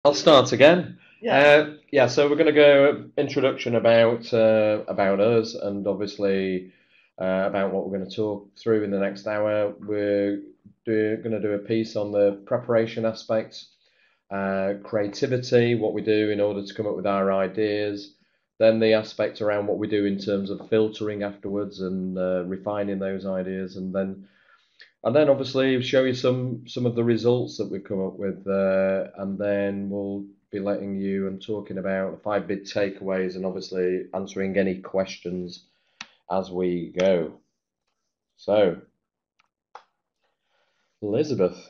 I'll start again. Yeah. So we're going to go introduction about us and obviously about what we're going to talk through in the next hour. We're going to do a piece on the preparation aspects, creativity, what we do in order to come up with our ideas, then the aspect around what we do in terms of filtering afterwards and refining those ideas, and then obviously show you some of the results that we've come up with, and then we'll be letting you and talking about the five big takeaways and obviously answering any questions as we go. So, Elizabeth.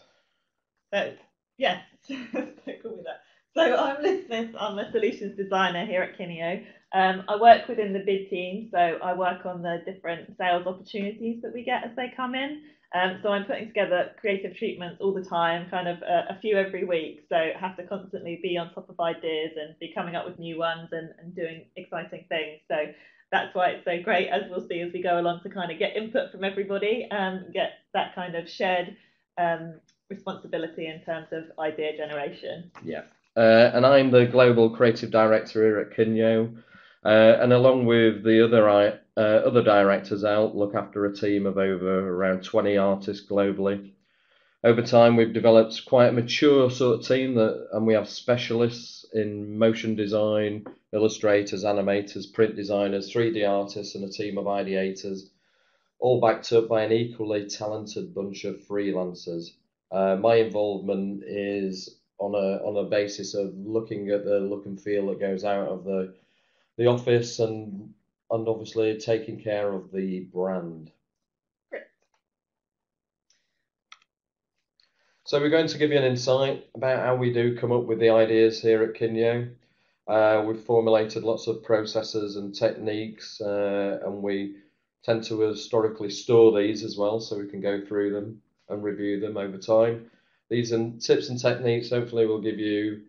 So, yes, don't call me that. So I'm Liz Smith. I'm a solutions designer here at Kineo. I work within the bid team, so I work on the different sales opportunities that we get as they come in. So I'm putting together creative treatments all the time, kind of a few every week. So I have to constantly be on top of ideas and be coming up with new ones and doing exciting things. So that's why it's so great, as we'll see as we go along, to kind of get input from everybody and get that kind of shared um, responsibility in terms of idea generation. Yeah. And I'm the Global Creative Director here at Kinyo. And along with the other directors, I'll look after a team of over around 20 artists globally. Over time, we've developed quite a mature sort of team and we have specialists in motion design, illustrators, animators, print designers, 3D artists, and a team of ideators, all backed up by an equally talented bunch of freelancers. My involvement is on a basis of looking at the look and feel that goes out of the office and obviously taking care of the brand. So we're going to give you an insight about how we do come up with the ideas here at Kinyo. We've formulated lots of processes and techniques, and we tend to historically store these as well, so we can go through them and review them over time. These and tips and techniques hopefully will give you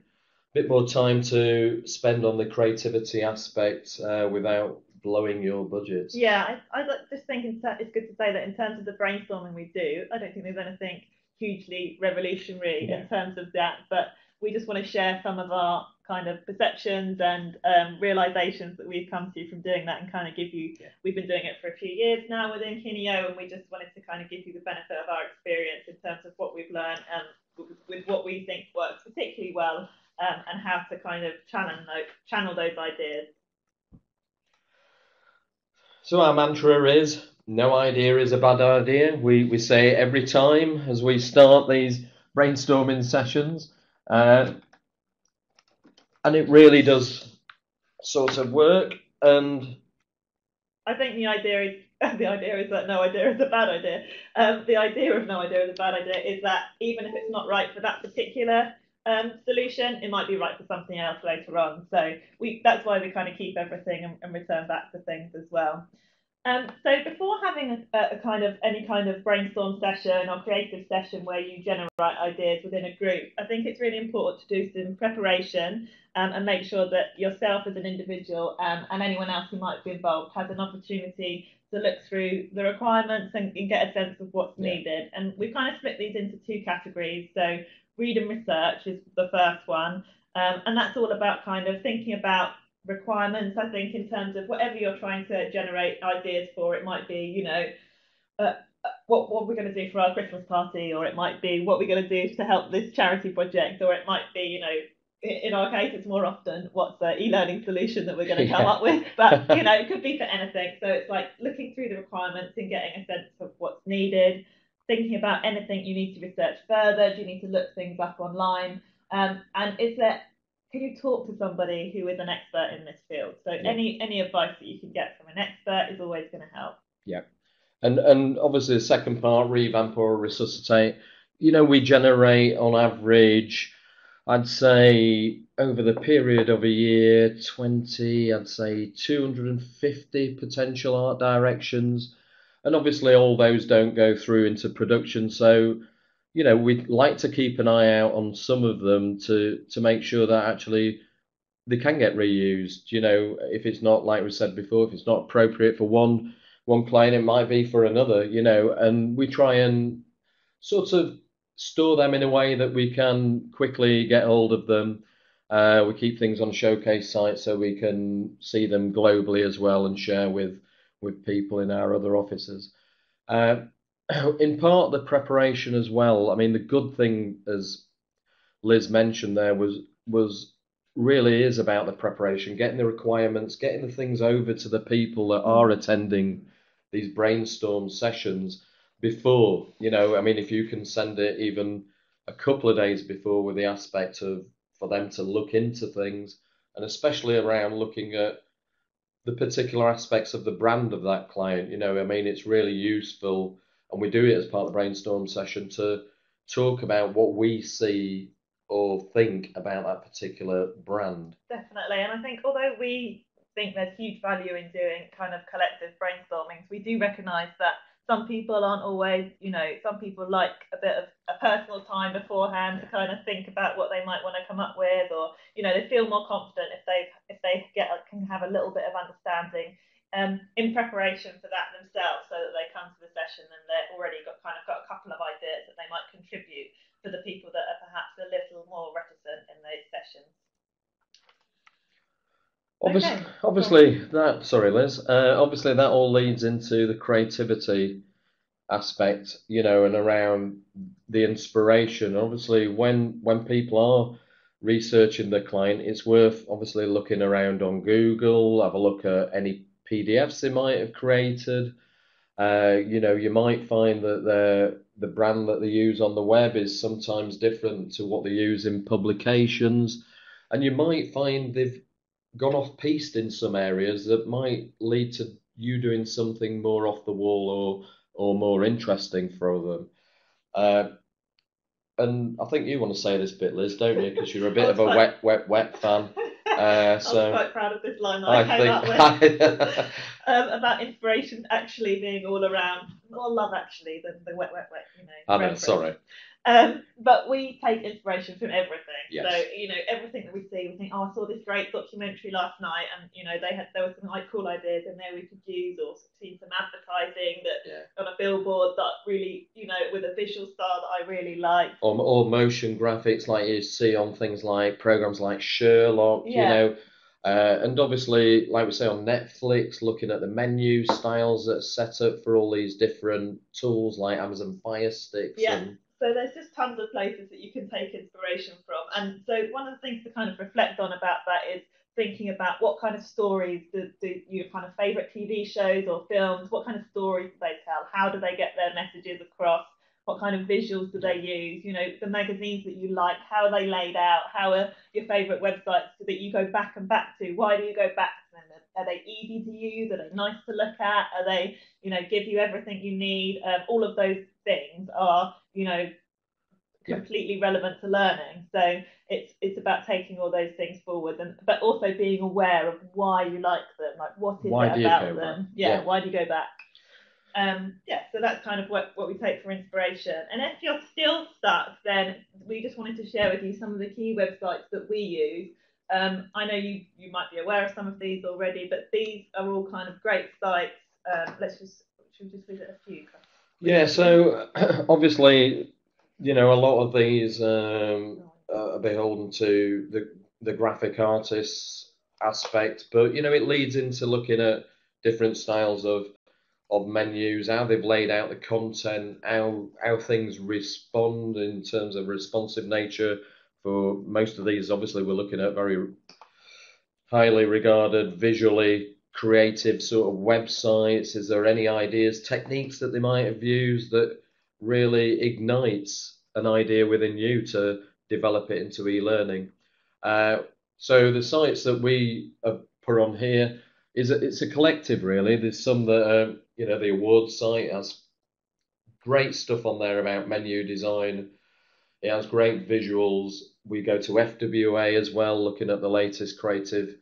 a bit more time to spend on the creativity aspect without blowing your budgets. Yeah, I just think it's good to say that in terms of the brainstorming we do, I don't think there's anything hugely revolutionary Yeah. in terms of that, but we just want to share some of our kind of perceptions and realizations that we've come to from doing that and kind of give you, we've been doing it for a few years now within Kineo, and we just wanted to kind of give you the benefit of our experience in terms of what we've learned and with what we think works particularly well, and how to kind of channel those ideas. So our mantra is no idea is a bad idea. We say it every time as we start these brainstorming sessions, and it really does sort of work. And I think the idea is the idea is that no idea is a bad idea. The idea of no idea is a bad idea is that even if it's not right for that particular solution, it might be right for something else later on. So that's why we kind of keep everything and return back to things as well. So before having a kind of any kind of brainstorm session or creative session where you generate ideas within a group, I think it's really important to do some preparation, and make sure that yourself as an individual, and anyone else who might be involved has an opportunity to look through the requirements and get a sense of what's needed. And we've kind of split these into two categories. So read and research is the first one, and that's all about kind of thinking about requirements. I think in terms of whatever you're trying to generate ideas for, it might be, what we're going to do for our Christmas party, or it might be what we're going to do to help this charity project, or it might be, in our case, it's more often what's the e-learning solution that we're going to come up with. But it could be for anything. So it's like looking through the requirements and getting a sense of what's needed, thinking about anything you need to research further. Do you need to look things up online? And is there can you talk to somebody who is an expert in this field? So any advice that you can get from an expert is always going to help. Yeah. And obviously the second part, revamp or resuscitate, we generate on average, I'd say over the period of a year, 20, I'd say 250 potential art directions. And obviously all those don't go through into production. So, we'd like to keep an eye out on some of them to make sure that actually they can get reused. If it's not, like we said before, if it's not appropriate for one client, it might be for another, and we try and sort of store them in a way that we can quickly get hold of them. We keep things on showcase sites so we can see them globally as well and share with people in our other offices. Uh, in part, the preparation as well. I mean, the good thing, as Liz mentioned there, was really is about the preparation, getting the requirements, getting the things over to the people that are attending these brainstorm sessions before. I mean, if you can send it even a couple of days before, with the aspect of for them to look into things, and especially around looking at the particular aspects of the brand of that client. I mean, it's really useful, and we do it as part of the brainstorm session to talk about what we see or think about that particular brand. Definitely. And I think although we think there's huge value in doing kind of collective brainstormings, we do recognise that some people aren't always, some people like a bit of a personal time beforehand to kind of think about what they might want to come up with, or they feel more confident if they can have a little bit of understanding in preparation for that themselves, so that they come to the session and they've already got a couple of ideas that they might contribute for the people that are perhaps a little more reticent in those sessions. Obviously, that sorry, Liz. Obviously, that all leads into the creativity aspect, and around the inspiration. Obviously, when people are researching the client, it's worth obviously looking around on Google, have a look at any PDFs they might have created. You might find that the brand that they use on the web is sometimes different to what they use in publications, and you might find they've gone off piste in some areas that might lead to you doing something more off the wall or more interesting for them. And I think you want to say this bit, Liz, don't you? Because you're a bit of a wet fan. I was quite proud of this line that I came up with about inspiration actually being all around. Or love, actually, the wet. I know, sorry. But we take inspiration from everything. Yes. So everything that we see, we think, I saw this great documentary last night, and there were some cool ideas in there we could use, or seen some advertising that on a billboard that really with a visual style that I really like. Or motion graphics like you see on things like programs like Sherlock. And obviously, like we say on Netflix, looking at the menu styles that are set up for all these different tools like Amazon Fire Sticks. Yeah. So there's just tons of places that you can take inspiration from. And so one of the things to kind of reflect on about that is thinking about what kind of stories do your kind of favourite TV shows or films, what kind of stories do they tell? How do they get their messages across? What kind of visuals do they use? The magazines that you like, how are they laid out? How are your favourite websites that you go back and back to? Why do you go back to them? Are they easy to use? Are they nice to look at? Are they, give you everything you need? All of those things are, completely relevant to learning. So it's about taking all those things forward, but also being aware of why you like them, like what is it about them? Why do you go back? So that's kind of what we take for inspiration. And if you're still stuck, then we just wanted to share with you some of the key websites that we use. I know you might be aware of some of these already, but these are all kind of great sites. Should we just visit a few? Yeah, so obviously, a lot of these are beholden to the graphic artists aspect, but it leads into looking at different styles of menus, how they've laid out the content, how things respond in terms of responsive nature. For most of these, obviously, we're looking at very highly regarded, visually creative sort of websites. Is there any ideas, techniques that they might have used that really ignites an idea within you to develop it into e-learning? So the sites that we have put on here it's a collective, really. There's some that the awards site has great stuff on there about menu design. It has great visuals. We go to FWA as well, looking at the latest creative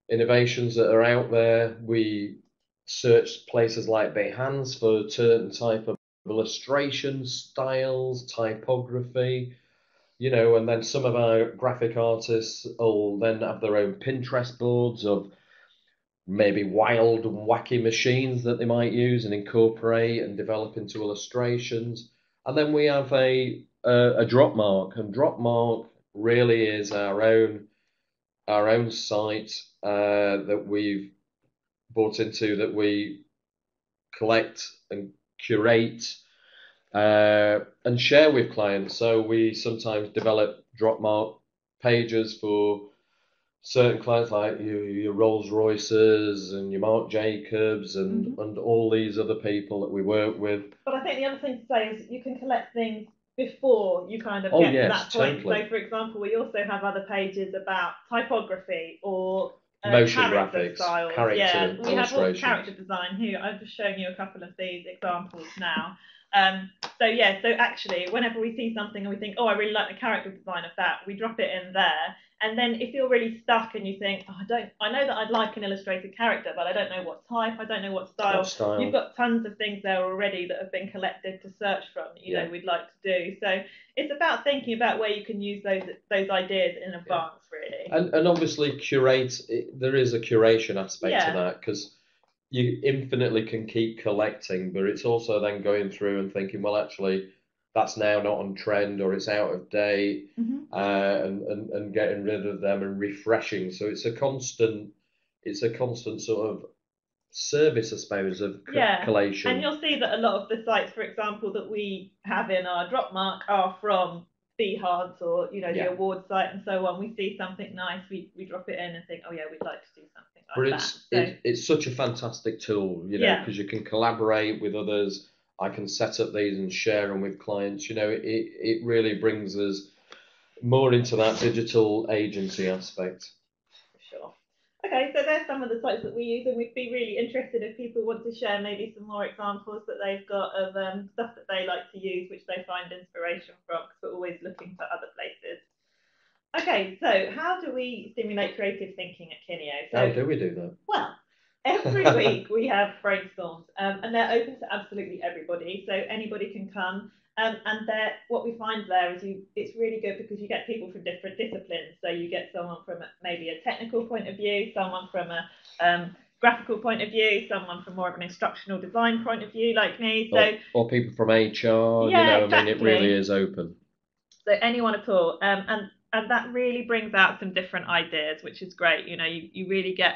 innovations that are out there. We search places like Behance for certain type of illustration styles, typography, and then some of our graphic artists will then have their own Pinterest boards of maybe wild and wacky machines that they might use and incorporate and develop into illustrations. And then we have a Dropmark, and Dropmark really is our own site that we've bought into, that we collect and curate and share with clients. So we sometimes develop drop mark pages for certain clients, like your Rolls Royces and your Marc Jacobs and all these other people that we work with. But I think the other thing to say is you can collect things before you kind of Oh, get to yes, that point. totally. So, for example, we also have other pages about typography or Motion character graphics, styles. Yeah, character we have also illustrations. character design here. I've just shown you a couple of these examples now. So yeah, so actually, whenever we see something and we think, oh, I really like the character design of that, we drop it in there. And then if you're really stuck and you think, oh, I know that I'd like an illustrated character, but I don't know what type, I don't know what style. What style? You've got tons of things there already that have been collected to search from that you know we'd like to do. So it's about thinking about where you can use those ideas in advance, really. And obviously there is a curation aspect to that, because you infinitely can keep collecting, but it's also then going through and thinking, well, actually, that's now not on trend, or it's out of date, and getting rid of them and refreshing. So it's a constant sort of service, I suppose, of collation. And you'll see that a lot of the sites, for example, that we have in our drop mark are from BHARDS or the award site and so on. We see something nice, we drop it in and think, oh yeah, we'd like to do something like that. But it's such a fantastic tool, because you can collaborate with others. I can set up these and share them with clients. It really brings us more into that digital agency aspect. For sure. Okay, so there's some of the sites that we use, and we'd be really interested if people want to share maybe some more examples that they've got of stuff that they like to use, which they find inspiration from, because we're always looking for other places. Okay, so how do we stimulate creative thinking at Kineo? How do we do that? Well, every week we have brainstorms, and they're open to absolutely everybody, so anybody can come. And what we find there is it's really good because you get people from different disciplines. So you get someone from maybe a technical point of view, someone from a graphical point of view, someone from more of an instructional design point of view, like me. So or people from HR. exactly. I mean, it really is open. So anyone at all, and that really brings out some different ideas, which is great. You really get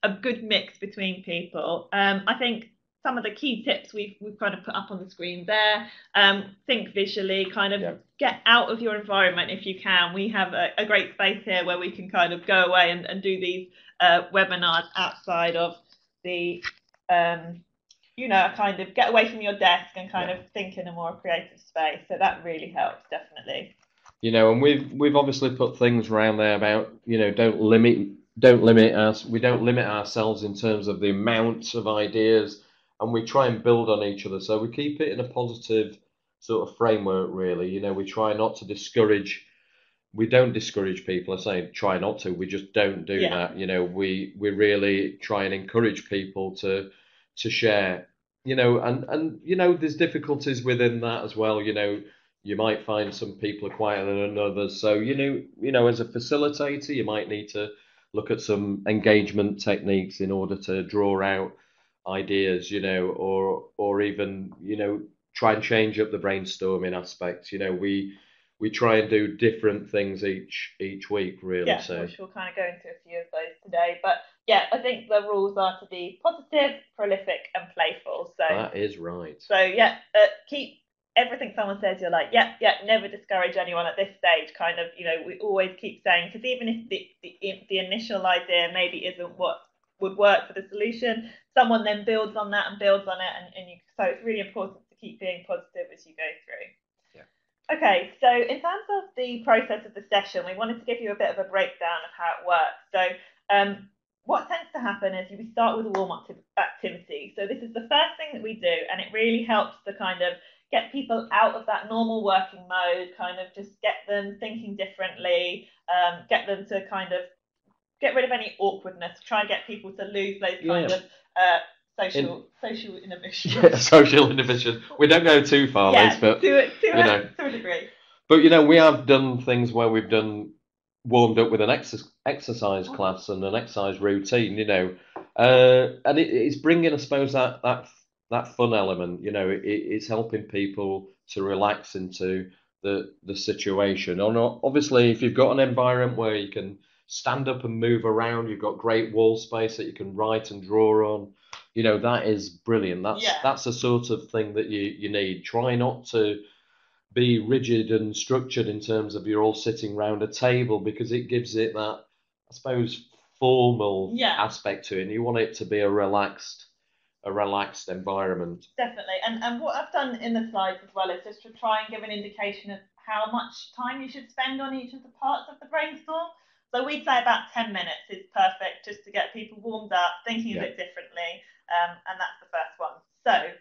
a good mix between people. I think some of the key tips we've kind of put up on the screen there. Think visually, kind of get out of your environment if you can. We have a great space here where we can kind of go away and do these webinars outside of the kind of get away from your desk and kind of think in a more creative space. So that really helps, definitely. And we've obviously put things around there about, don't limit us. We don't limit ourselves in terms of the amount of ideas, and we try and build on each other. So we keep it in a positive sort of framework, really. We try not to discourage. We don't discourage people. I say try not to. We just don't do that. We really try and encourage people to share. And there's difficulties within that as well. You might find some people are quieter than others. So, as a facilitator, you might need to look at some engagement techniques in order to draw out ideas, or even, try and change up the brainstorming aspect. We try and do different things each week, really. Yeah, so which we'll kind of go into a few of those today. But yeah, I think the rules are to be positive, prolific, and playful. So that is right. So yeah, keep everything someone says, you're like, yeah, never discourage anyone at this stage. Kind of, we always keep saying, because even if the initial idea maybe isn't what would work for the solution, someone then builds on that and builds on it, so it's really important to keep being positive as you go through. Yeah. Okay, so in terms of the process of the session, we wanted to give you a bit of a breakdown of how it works. So what tends to happen is we start with a warm-up activity. So this is the first thing that we do, and it really helps to kind of get people out of that normal working mode, kind of just get them thinking differently, get them to kind of get rid of any awkwardness, try and get people to lose those kind of social inhibition. Yeah, social inhibition. We don't go too far, Liz, but to a degree. But we have done things where we've warmed up with an exercise class and an exercise routine, and it's bringing, I suppose, that fun element. It's helping people to relax into the situation. And obviously, if you've got an environment where you can stand up and move around, you've got great wall space that you can write and draw on, that is brilliant. That's the sort of thing that you need. Try not to be rigid and structured in terms of you're all sitting round a table, because it gives it that, I suppose, formal aspect to it, and you want it to be a relaxed environment. Definitely. And what I've done in the slides as well is just to try and give an indication of how much time you should spend on each of the parts of the brainstorm. So we'd say about 10 minutes is perfect, just to get people warmed up, thinking a bit differently, and that's the first one. So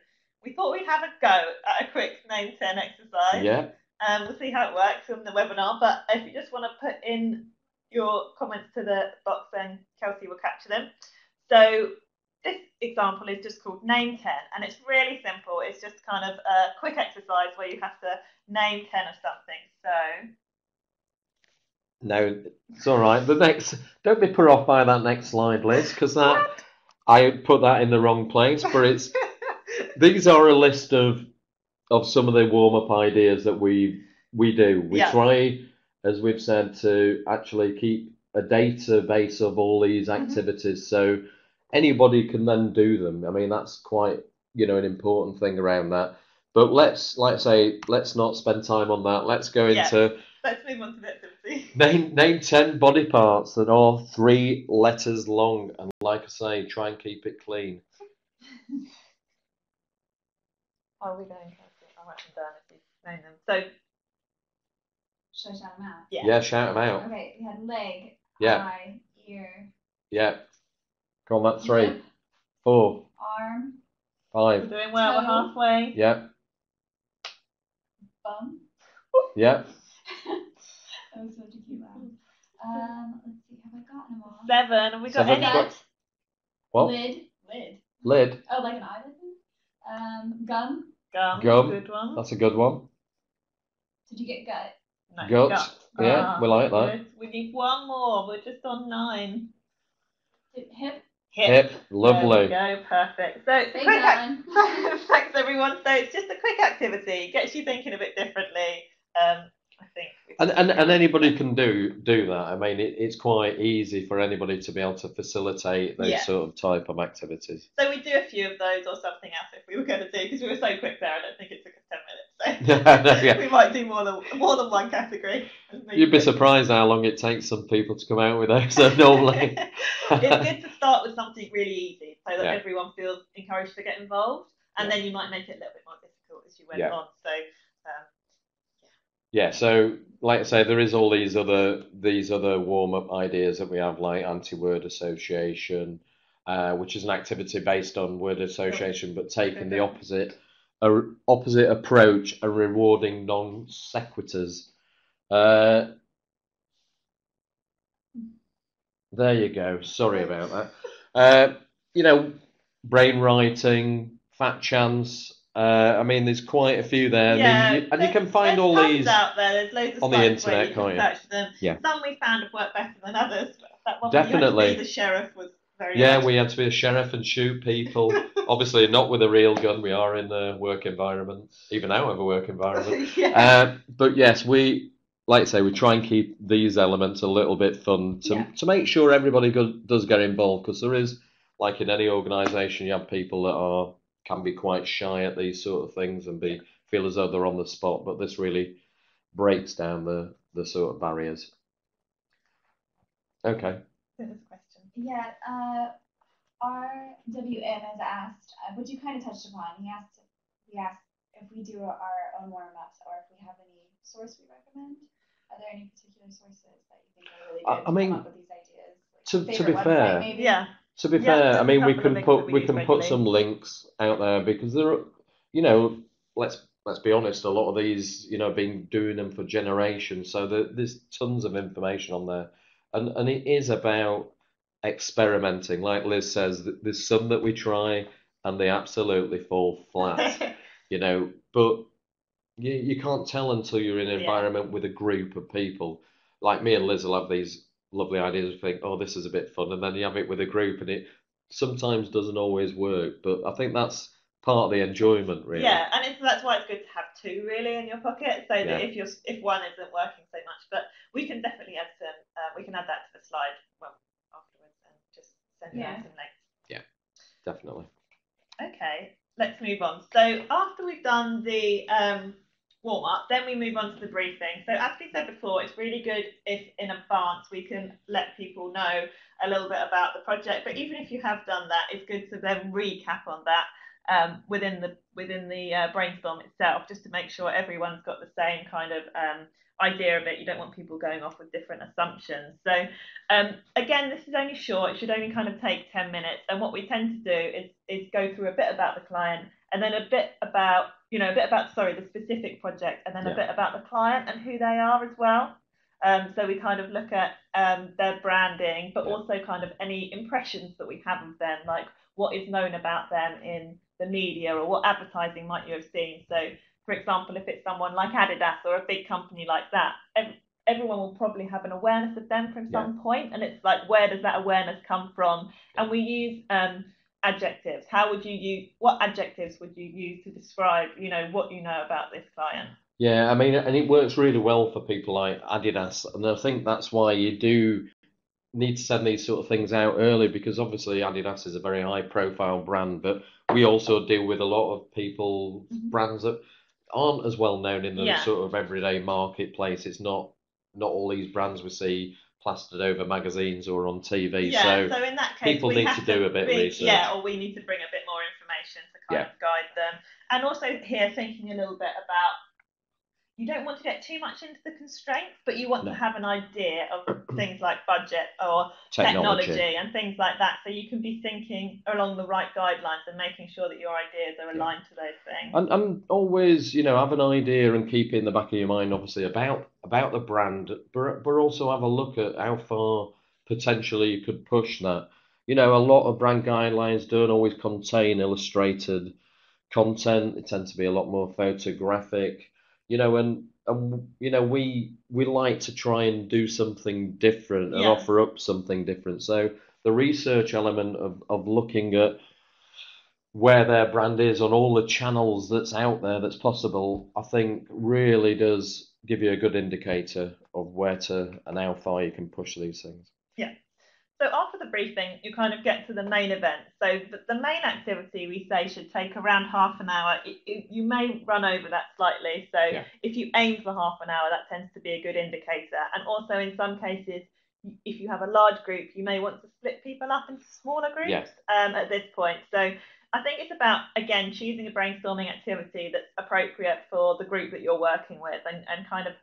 we thought we'd have a go at a quick name 10 exercise. Yeah. We'll see how it works on the webinar, but if you just want to put in your comments to the box, then Kelsey will capture them. So this example is just called Name 10, and it's really simple. It's just kind of a quick exercise where you have to name 10 of something. So no, it's all right. Don't be put off by that next slide, Liz, because I put that in the wrong place. But these are a list of some of the warm-up ideas that we do. We try, as we've said, to actually keep a database of all these activities, so anybody can then do them. I mean, that's quite, an important thing around that. But let's not spend time on that. Let's go into. Let's move on to the activity. Name 10 body parts that are 3 letters long, and like I say, try and keep it clean. Are we going to? I'll write them down if you name them. So, should I shout them out? Yeah, shout them out. Okay, we had leg, eye, ear. Yeah. Go on, that's 3. 4. Arm. 5. We're doing well, we're halfway. Yeah. Bum. Yeah. I was supposed to keep that. Let's see, have I gotten them all? 7. Have we got any? What? Lid. Oh, like an eyelid? Gum. Good one. That's a good one. Did you get gut? No, Gut. Yeah, we like that. Good. We need one more. We're just on 9. Hip. Lovely. There we go. Perfect. So it's a quick thanks everyone. So it's just a quick activity. Gets you thinking a bit differently. I think. And anybody can do that. I mean, it's quite easy for anybody to be able to facilitate those sort of type of activities. So we do a few of those or something else if we were going to do, because we were so quick there. I don't think it took us 10 minutes. So we might do more than one category. You'd be surprised how long it takes some people to come out with those normally. It's good to start with something really easy so that everyone feels encouraged to get involved, and then you might make it a little bit more difficult as you went on. So. So like I say, there is all these other warm-up ideas that we have, like anti-word association, which is an activity based on word association, but taking the opposite approach and rewarding non sequiturs. There you go. Sorry about that. Brain writing, fat chance. I mean, there's quite a few there. And you can find all these out there. There's loads of on the internet, can't you? Search them. Some we found have worked better than others. That one Definitely. You had to be the sheriff was very good. We had to be a sheriff and shoot people. Obviously, not with a real gun. We are in a work environment, even out of a work environment. But yes, we try and keep these elements a little bit fun to make sure everybody does get involved, because there is, like in any organisation, you have people that can be quite shy at these sort of things and feel as though they're on the spot, but this really breaks down the sort of barriers. Okay. Yeah, RWM has asked, which you kind of touched upon. He asked if we do our own warm-ups or if we have any source we recommend. Are there any particular sources that you think are really good to come up with these ideas? To be fair, maybe? To be fair, I mean, we can put some links out there, because there are, let's be honest, a lot of these, been doing them for generations, so there's tons of information on there, and it is about experimenting. Like Liz says, there's some that we try and they absolutely fall flat, but you can't tell until you're in an environment with a group of people. Like me and Liz will have these lovely ideas and think, oh, this is a bit fun, and then you have it with a group and it sometimes doesn't always work, but I think that's part of the enjoyment, really. Yeah, and that's why it's good to have two really in your pocket, so that if one isn't working so much, but we can definitely add some. We can add that to the slide afterwards and just send out some links. Yeah, definitely. Okay, let's move on. So after we've done the warm up, then we move on to the briefing. So as we said before, it's really good if in advance we can let people know a little bit about the project. But even if you have done that, it's good to then recap on that within the brainstorm itself, just to make sure everyone's got the same kind of idea of it. You don't want people going off with different assumptions. So again, this is only short. It should only kind of take 10 minutes. And what we tend to do is go through a bit about the client, and then a bit about the specific project, and then a bit about the client and who they are as well. So we kind of look at their branding, but also kind of any impressions that we have of them, like what is known about them in the media, or what advertising might you have seen. So, for example, if it's someone like Adidas or a big company like that, everyone will probably have an awareness of them from some point, and it's like, where does that awareness come from? And we use adjectives. What adjectives would you use to describe, what you know about this client? Yeah, I mean, and it works really well for people like Adidas, and I think that's why you do need to send these sort of things out early, because obviously Adidas is a very high-profile brand, but we also deal with a lot of people, brands that aren't as well known in the sort of everyday marketplace. It's not all these brands we see plastered over magazines or on TV. Yeah, so in that case, people need to do a bit of research. Yeah, or we need to bring a bit more information to kind of guide them. And also here, thinking a little bit about, you don't want to get too much into the constraints, but you want to have an idea of things like budget or technology and things like that, so you can be thinking along the right guidelines and making sure that your ideas are aligned to those things. And always, have an idea and keep it in the back of your mind, obviously, about the brand, but also have a look at how far potentially you could push that. A lot of brand guidelines don't always contain illustrated content. It tends to be a lot more photographic. And we like to try and do something different and offer up something different. So the research element of looking at where their brand is on all the channels that's out there that's possible, I think really does give you a good indicator of where to and how far you can push these things. Yeah. So after the briefing, you kind of get to the main event. So the main activity, we say, should take around half an hour. You may run over that slightly. So if you aim for half an hour, that tends to be a good indicator. And also in some cases, if you have a large group, you may want to split people up into smaller groups at this point. So I think it's about, again, choosing a brainstorming activity that's appropriate for the group that you're working with, and kind of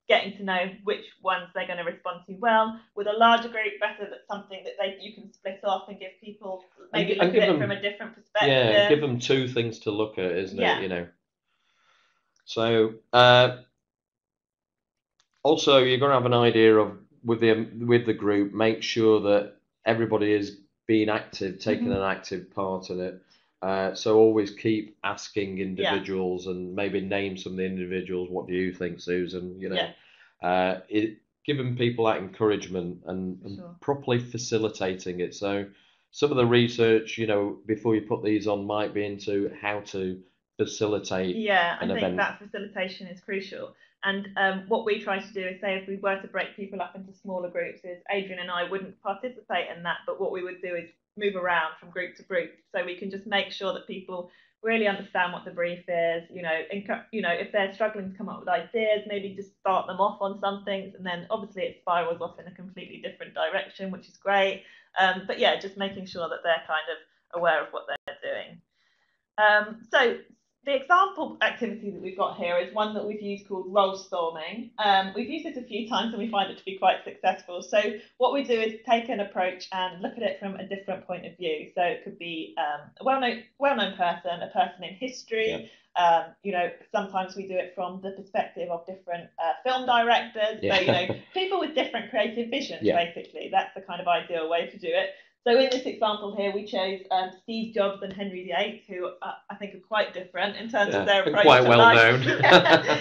getting to know which ones they're going to respond to well. With a larger group, better that's something that you can split off and give people maybe look at it from a different perspective. Yeah, give them two things to look at, isn't it? So also you're going to have an idea of with the group. Make sure that everybody is being active, taking an active part in it. So always keep asking individuals and maybe name some of the individuals. What do you think, Susan? Giving people that encouragement and properly facilitating it. So some of the research, before you put these on, might be into how to facilitate. Yeah, I think that facilitation is crucial. And what we try to do is say, if we were to break people up into smaller groups, is Adrian and I wouldn't participate in that, but what we would do is move around from group to group, so we can just make sure that people really understand what the brief is. If they're struggling to come up with ideas, maybe just start them off on some things, and then obviously it spirals off in a completely different direction, which is great. But yeah, just making sure that they're kind of aware of what they're doing. So the example activity that we've got here is one that we've used called role storming. We've used this a few times and we find it to be quite successful. So what we do is take an approach and look at it from a different point of view. So it could be a well-known person, a person in history. Sometimes we do it from the perspective of different film directors. So people with different creative visions. Basically, that's the kind of ideal way to do it. So in this example here, we chose Steve Jobs and Henry VIII, who I think are quite different in terms of their approach quite to well life. known.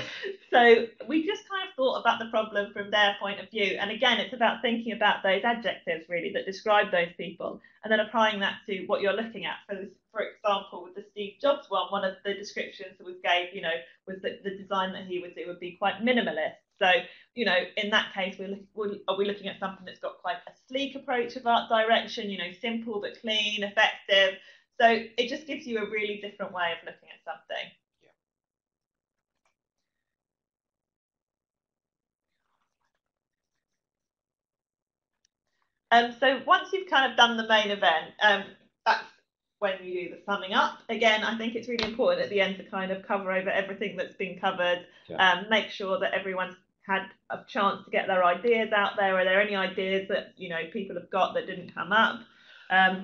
So we just kind of thought about the problem from their point of view. And again, it's about thinking about those adjectives really that describe those people and then applying that to what you're looking at. For example, with the Steve Jobs one of the descriptions that was gave, was that the design that he would do would be quite minimalist. So, in that case, are we looking at something that's got quite a sleek approach of art direction, simple but clean, effective. So it just gives you a really different way of looking at something. So once you've kind of done the main event, that's when you do the summing up. Again, I think it's really important at the end to kind of cover over everything that's been covered, make sure that everyone's had a chance to get their ideas out there. Are there any ideas that people have got that didn't come up?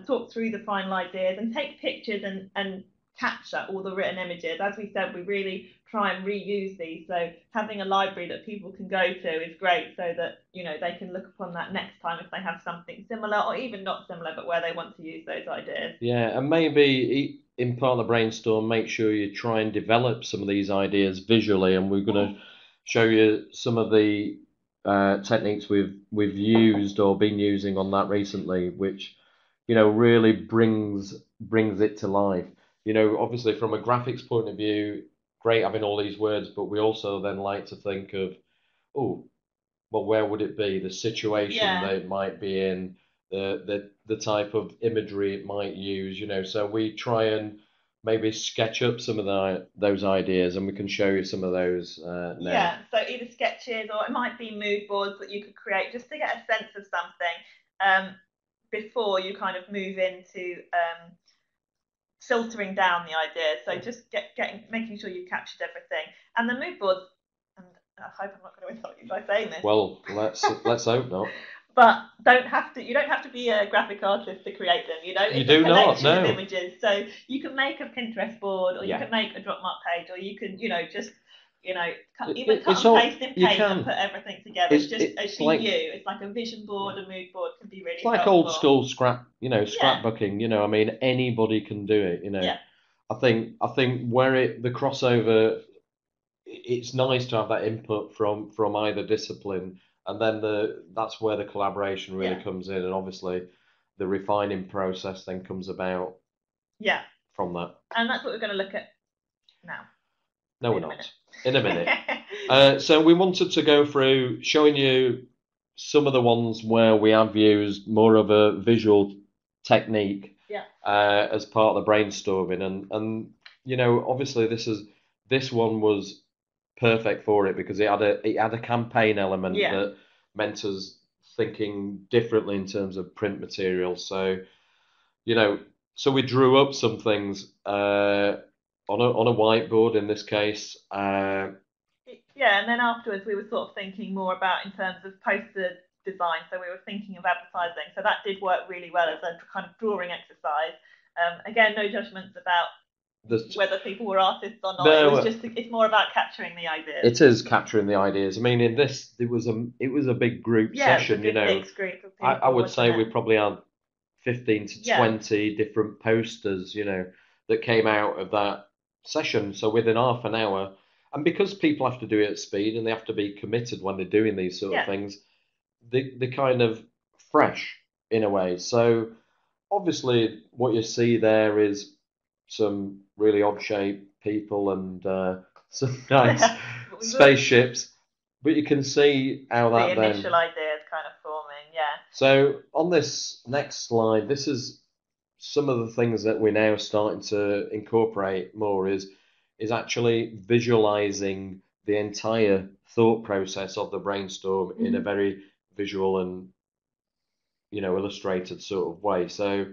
Talk through the final ideas and take pictures and capture all the written images. As we said, we really try and reuse these. So having a library that people can go to is great so that, they can look upon that next time if they have something similar or even not similar, but where they want to use those ideas. Yeah, and maybe in part of the brainstorm, make sure you try and develop some of these ideas visually. And we're going to show you some of the techniques we've used or been using on that recently, which, really brings it to life. Obviously from a graphics point of view, great having all these words, but we also then like to think of, well, where would it be? The situation that it might be in, the type of imagery it might use, So we try and maybe sketch up some of those ideas, and we can show you some of those now. Yeah, so either sketches or it might be mood boards that you could create just to get a sense of something before you kind of move into filtering down the ideas. So just making sure you've captured everything. And the mood boards, and I hope I'm not going to insult you by saying this. Well, let's hope not. But you don't have to be a graphic artist to create them. You it's do a collection not, no. of images. So you can make a Pinterest board, or you can make a Dropmark page, or you can, just cut and paste in Paint and put everything together. It's It's like a vision board, a mood board can be really. It's like helpful. Old school scrapbooking. I mean, anybody can do it. Yeah. I think where the crossover, it's nice to have that input from either discipline, and then that's where the collaboration really comes in, and obviously the refining process then comes about. Yeah. From that. And that's what we're going to look at now. No, we're not. In a minute. So we wanted to go through showing you some of the ones where we have used more of a visual technique as part of the brainstorming. And obviously this one was perfect for it because it had a campaign element that meant us thinking differently in terms of print materials. So, so we drew up some things on a whiteboard in this case. And then afterwards we were sort of thinking more about in terms of poster design. So we were thinking of advertising. So that did work really well as a kind of drawing exercise. Again, no judgments about whether people were artists or not. No, it's more about capturing the ideas. It is capturing the ideas. I mean, in this, it was a big group session. It was a big group of people, I would say we probably had 15 to 20 different posters, that came out of that session. So within half an hour, and because people have to do it at speed and they have to be committed when they're doing these sort of things, they're kind of fresh in a way. So obviously what you see there is some really odd-shaped people and some nice spaceships, but you can see how that the initial ideas kind of forming, So on this next slide, this is some of the things that we're now starting to incorporate more is actually visualizing the entire thought process of the brainstorm in a very visual and illustrated sort of way. So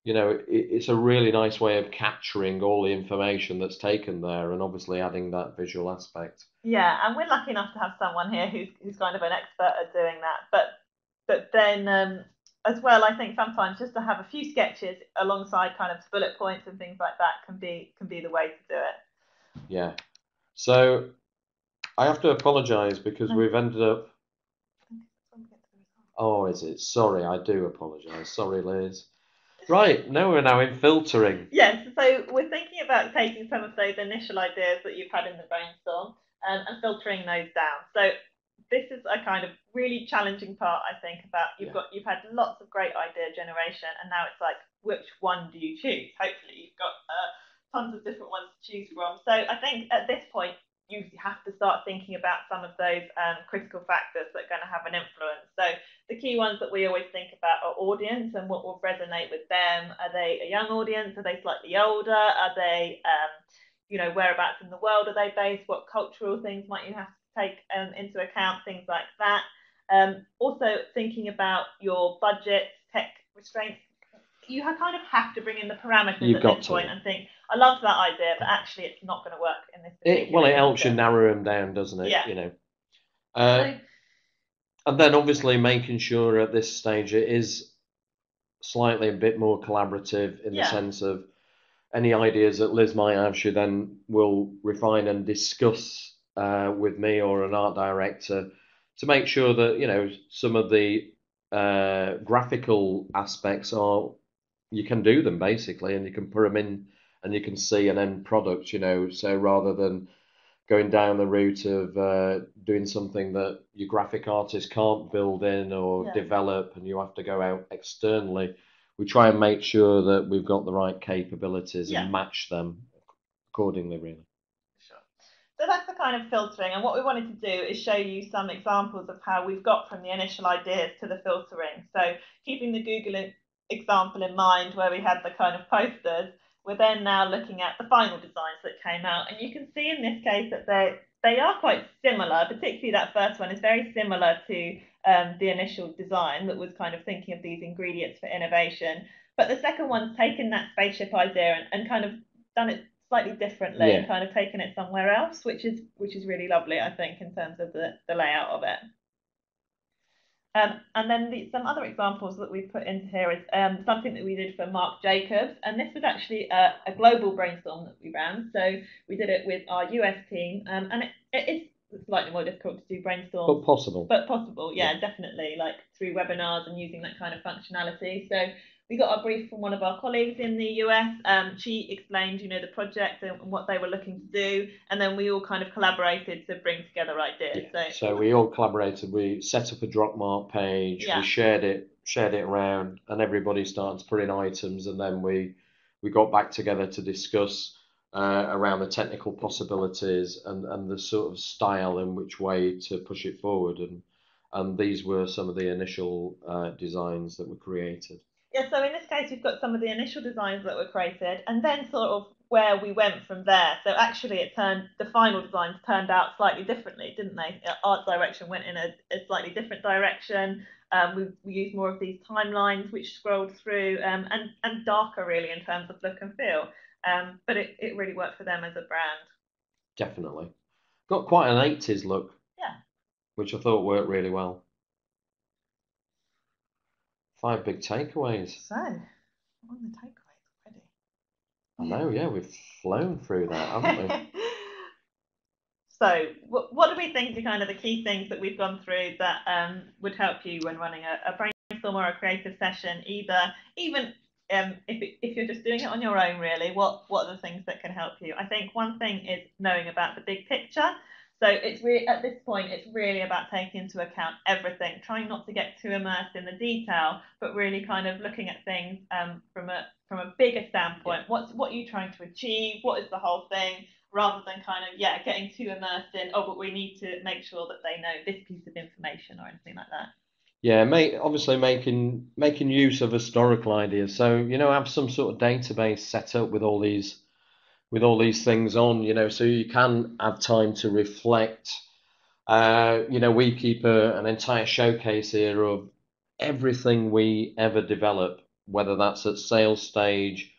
it's a really nice way of capturing all the information that's taken there and obviously adding that visual aspect. Yeah, and we're lucky enough to have someone here who's kind of an expert at doing that. But then as well, I think sometimes just to have a few sketches alongside kind of bullet points and things like that can be the way to do it. Yeah. So I have to apologise because we've ended up. Oh, is it? Sorry, I do apologise. Sorry, Liz. Right, we're now in filtering. Yes, so we're thinking about taking some of those initial ideas that you've had in the brainstorm and filtering those down. So this is a kind of really challenging part, I think, about you've had lots of great idea generation, and now it's like, which one do you choose? Hopefully you've got tons of different ones to choose from. So I think at this point you have to start thinking about some of those critical factors that are going to have an influence. So the key ones that we always think about are audience and what will resonate with them. Are they a young audience? Are they slightly older? Are they, whereabouts in the world are they based? What cultural things might you have to take into account? Things like that. Also thinking about your budget, tech restraints. You kind of have to bring in the parameters at this point and think, I love that idea, but actually it's not going to work in this particular it helps you narrow them down, doesn't it? Yeah. And then obviously making sure at this stage it is slightly a bit more collaborative in the sense of any ideas that Liz might have, she then will refine and discuss with me or an art director to make sure that, some of the graphical aspects you can do them basically, and you can put them in and you can see an end product, so rather than going down the route of doing something that your graphic artist can't build in or develop and you have to go out externally, we try and make sure that we've got the right capabilities and match them accordingly, really. Sure. So that's the kind of filtering, and what we wanted to do is show you some examples of how we've got from the initial ideas to the filtering. So keeping the Google example in mind where we had the kind of posters, we're then now looking at the final designs that came out, and you can see in this case that they are quite similar. Particularly that first one is very similar to the initial design that was kind of thinking of these ingredients for innovation. But the second one's taken that spaceship idea and kind of done it slightly differently and kind of taken it somewhere else, which is really lovely, I think, in terms of the layout of it. And then some other examples that we've put into here is something that we did for Marc Jacobs, and this was actually a global brainstorm that we ran. So we did it with our US team, and it's slightly more difficult to do brainstorms. But possible. Yeah, definitely, like through webinars and using that kind of functionality. So we got a brief from one of our colleagues in the US. She explained, the project and what they were looking to do, and then we all kind of collaborated to bring together ideas. So we all collaborated. We set up a Dropmark page. We shared it around, and everybody started to put in items, and then we got back together to discuss around the technical possibilities and the sort of style in which way to push it forward. And these were some of the initial designs that were created. Yeah, so in this case, we've got some of the initial designs that were created, and then sort of where we went from there. So actually, the final designs turned out slightly differently, didn't they? Art direction went in a slightly different direction. We used more of these timelines, which scrolled through, and darker really in terms of look and feel. But it really worked for them as a brand. Definitely. Got quite an 80s look. Yeah. Which I thought worked really well. 5 big takeaways. So, on the takeaways already. I know, yeah, we've flown through that, haven't we? So, what do we think are kind of the key things that we've gone through that would help you when running a brainstorm or a creative session? Even if you're just doing it on your own, really, what are the things that can help you? I think one thing is knowing about the big picture. So it's really, at this point, it's really about taking into account everything, trying not to get too immersed in the detail, but really kind of looking at things from a bigger standpoint. What are you trying to achieve? What is the whole thing? Rather than kind of getting too immersed in, but we need to make sure that they know this piece of information or anything like that. Yeah, obviously making use of historical ideas. So have some sort of database set up with all these things on, so you can have time to reflect. We keep an entire showcase here of everything we ever develop, whether that's at sales stage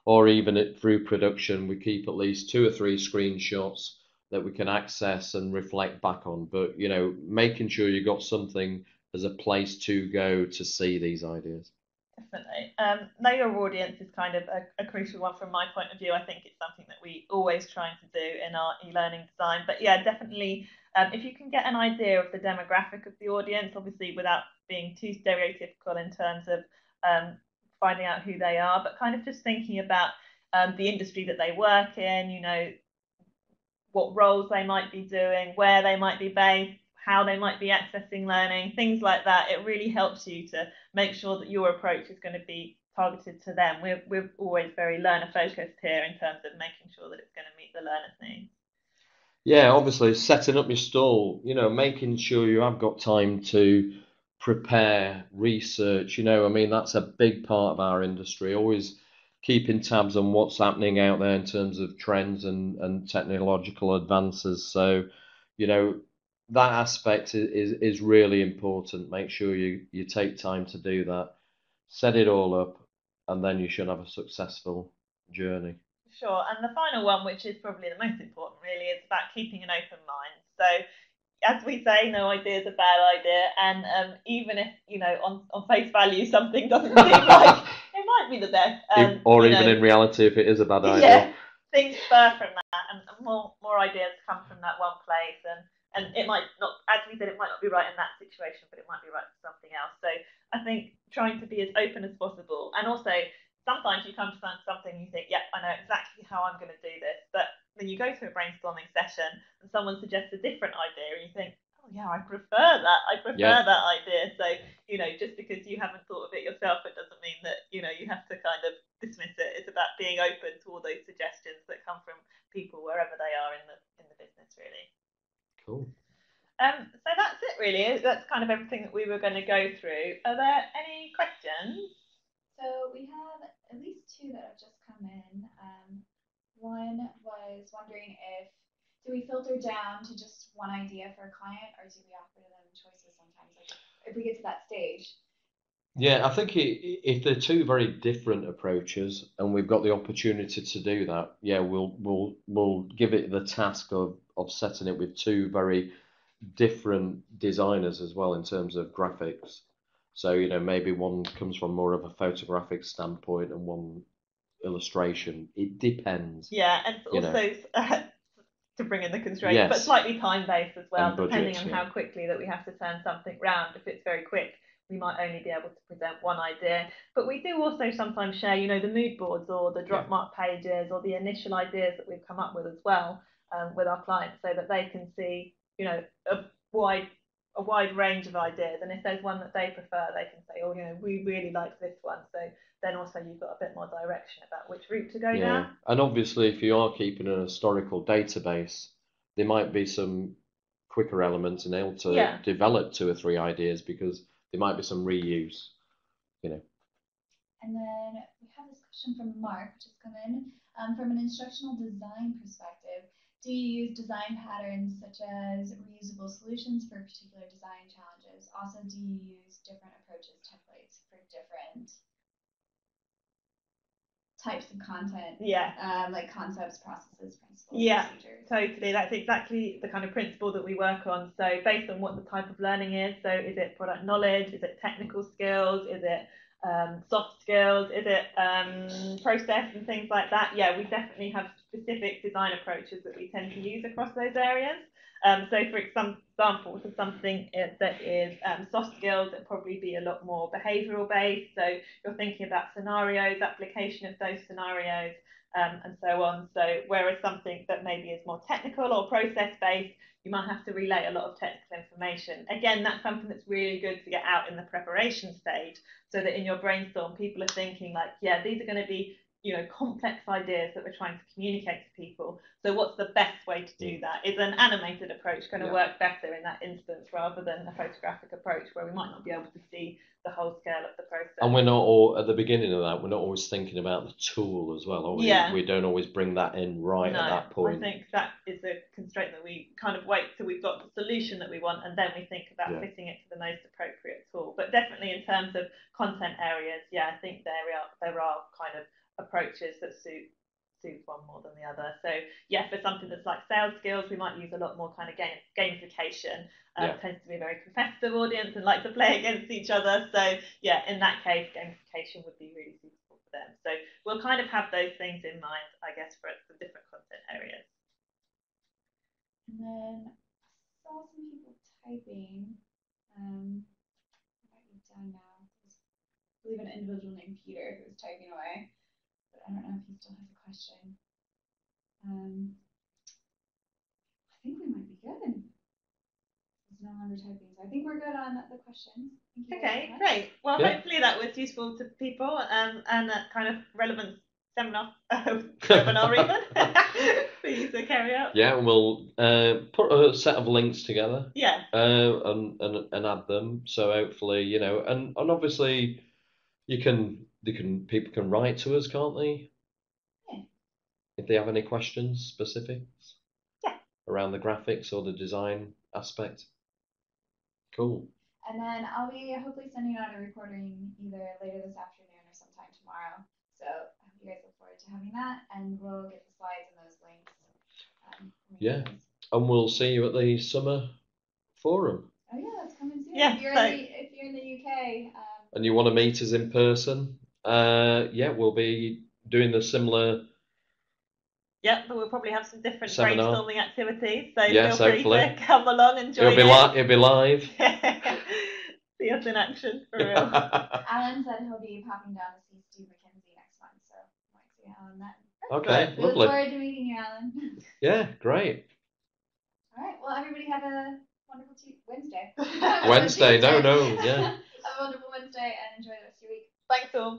or even through production. We keep at least 2 or 3 screenshots that we can access and reflect back on. But, making sure you've got something as a place to go to see these ideas. Definitely. Know your audience is kind of a crucial one from my point of view. I think it's something that we always try to do in our e-learning design. But yeah, definitely, if you can get an idea of the demographic of the audience, obviously without being too stereotypical in terms of finding out who they are, but kind of just thinking about the industry that they work in, what roles they might be doing, where they might be based, how they might be accessing learning, things like that. It really helps you to make sure that your approach is going to be targeted to them. We're always very learner focused here in terms of making sure that it's going to meet the learner's needs. Yeah, obviously setting up your stall, making sure you have got time to prepare, research, I mean, that's a big part of our industry, always keeping tabs on what's happening out there in terms of trends and technological advances. So, that aspect is really important. Make sure you take time to do that, set it all up, and then you should have a successful journey. Sure, and the final one, which is probably the most important, really, is about keeping an open mind. So, as we say, no idea is a bad idea, and even if on face value something doesn't seem like it might be the best, or even in reality, if it is a bad idea, yeah, things spur from that, and more ideas come from that one place, and it might not, as we said, it might not be right in that situation, but it might be right for something else. So I think trying to be as open as possible, and also sometimes you come to something and you think, yeah, I know exactly how I'm going to do this, but then you go to a brainstorming session and someone suggests a different idea and you think, oh yeah, I prefer that. I prefer that idea. So, just because you haven't thought of it yourself, it doesn't mean that, you have to kind of dismiss it. It's about being open to all those suggestions that come from people wherever they are in the business, really. Cool. So that's it, really. That's kind of everything that we were going to go through. Are there any questions? So we have at least two that have just come in. One was wondering do we filter down to just one idea for a client, or do we offer them choices sometimes, like if we get to that stage? Yeah, I think if they're two very different approaches and we've got the opportunity to do that, yeah, we'll give it the task of setting it with two very different designers as well in terms of graphics. So, maybe one comes from more of a photographic standpoint and one illustration. It depends. Yeah, and also to bring in the constraints, but slightly time-based as well, depending on how quickly that we have to turn something round. If it's very quick, we might only be able to present one idea. But we do also sometimes share, the mood boards or the drop mark pages or the initial ideas that we've come up with as well with our clients, so that they can see, a wide range of ideas, and if there's one that they prefer, they can say, oh, we really like this one. So then also you've got a bit more direction about which route to go down. And obviously if you are keeping an historical database, there might be some quicker elements and able to develop 2 or 3 ideas, because there might be some reuse, And then we have this question from Mark, which has come in. From an instructional design perspective, do you use design patterns such as reusable solutions for particular design challenges? Also, do you use different approaches, templates for different types of content? Like concepts, processes, principles, procedures. Totally. That's exactly the kind of principle that we work on. So based on what the type of learning is, so is it product knowledge, is it technical skills, is it soft skills, is it process and things like that? We definitely have specific design approaches that we tend to use across those areas. So for example, for something that is soft skills, it'd probably be a lot more behavioural based. So you're thinking about scenarios, application of those scenarios, and so on. So whereas something that maybe is more technical or process based, you might have to relay a lot of technical information. Again, that's something that's really good to get out in the preparation stage, so that in your brainstorm, people are thinking like, these are going to be complex ideas that we're trying to communicate to people. So what's the best way to do that? Is an animated approach going to work better in that instance, rather than a photographic approach where we might not be able to see the whole scale of the process? And we're not all, at the beginning of that, we're not always thinking about the tool as well, are we? We don't always bring that in at that point. I think that is a constraint that we kind of wait till we've got the solution that we want, and then we think about fitting it to the most appropriate tool. But definitely in terms of content areas, I think there are kind of approaches that suit one more than the other. So for something that's like sales skills, we might use a lot more kind of gamification. Tends to be a very competitive audience and like to play against each other. So in that case, gamification would be really suitable for them. So we'll kind of have those things in mind, I guess, for different content areas. And then I saw some people typing. I might be done now. I believe an individual named Peter who was typing away. I don't know if he still has a question. think we might be good. It's no longer typing, so I think we're good on the questions. Thank you very Okay, much. great. Well, Yeah. hopefully that was useful to people and a kind of relevant seminar, webinar even, for you to carry out. Yeah, and we'll put a set of links together. Yeah. And add them. So hopefully, you know, and obviously, people can write to us, can't they? Yeah. If they have any questions, specifics. Yeah. Around the graphics or the design aspect. Cool. And then I'll be hopefully sending out a recording either later this afternoon or sometime tomorrow. So I hope you guys look forward to having that, and we'll get the slides and those links. Yeah, and we'll see you at the summer forum. Oh yeah, that's coming soon. Yeah, if you're in the UK. And you want to meet us in person? Yeah, we'll be doing the similar. Yeah, but we'll probably have some different Seminar. brainstorming activities, so Yes, feel free hopefully. to come along and join It'll be live. See us in action, for real. Alan said he'll be popping down to see Steve McKenzie next month, so I might see Alan then. Okay, We lovely. look forward to meeting you, Alan. Yeah, great. All right, well, everybody have a wonderful Wednesday. Wednesday, no, yeah. Have a wonderful Wednesday and enjoy the rest of your week. Thanks all.